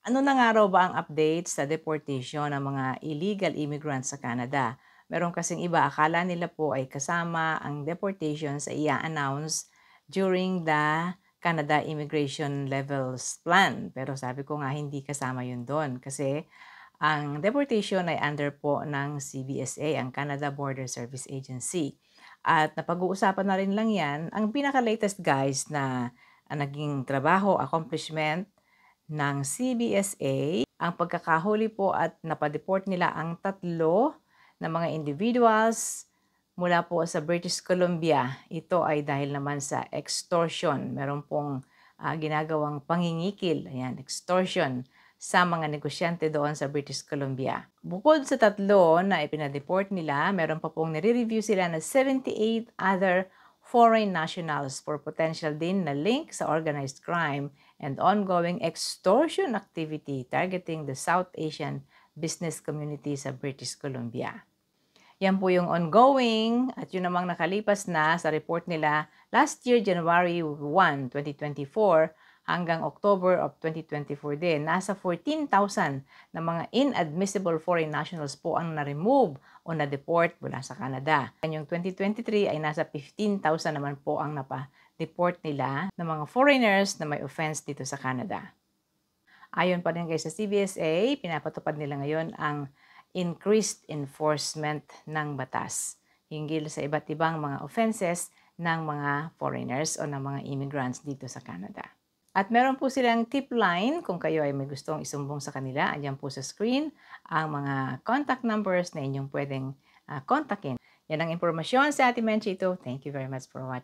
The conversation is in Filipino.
Ano na nga raw ba ang update sa deportation ng mga illegal immigrants sa Canada? Meron kasing iba, akala nila po ay kasama ang deportation sa i-announce during the Canada Immigration Levels Plan. Pero sabi ko nga hindi kasama yun doon kasi ang deportation ay under po ng CBSA, ang Canada Border Service Agency. At napag-uusapan na rin lang yan, ang pinaka-latest guys na naging trabaho, accomplishment ng CBSA, ang pagkakahuli po at napadeport nila ang 3 na mga individuals mula po sa British Columbia. Ito ay dahil naman sa extortion. Meron pong ginagawang pangingikil, ayan, extortion sa mga negosyante doon sa British Columbia. Bukod sa 3 na ipinadeport nila, meron pa pong nire-review sila na 78 other foreign nationals for potential din na link sa organized crime and ongoing extortion activity targeting the South Asian business community sa British Columbia. Yan po yung ongoing at yun namang nakalipas na sa report nila last year, January 1, 2024 hanggang October of 2024 din. Nasa 14,000 na mga inadmissible foreign nationals po ang na-remove o na-deport mula sa Canada. Yung 2023 ay nasa 15,000 naman po ang napa-deport nila ng mga foreigners na may offense dito sa Canada. Ayon pa rin guys sa CBSA, pinapatupad nila ngayon ang increased enforcement ng batas hinggil sa iba't ibang mga offenses ng mga foreigners o ng mga immigrants dito sa Canada. At meron po silang tip line kung kayo ay may gustong isumbong sa kanila. Andiyan po sa screen ang mga contact numbers na inyong pwedeng kontakin. Yan ang impormasyon sa ating Menchito. Thank you very much for watching.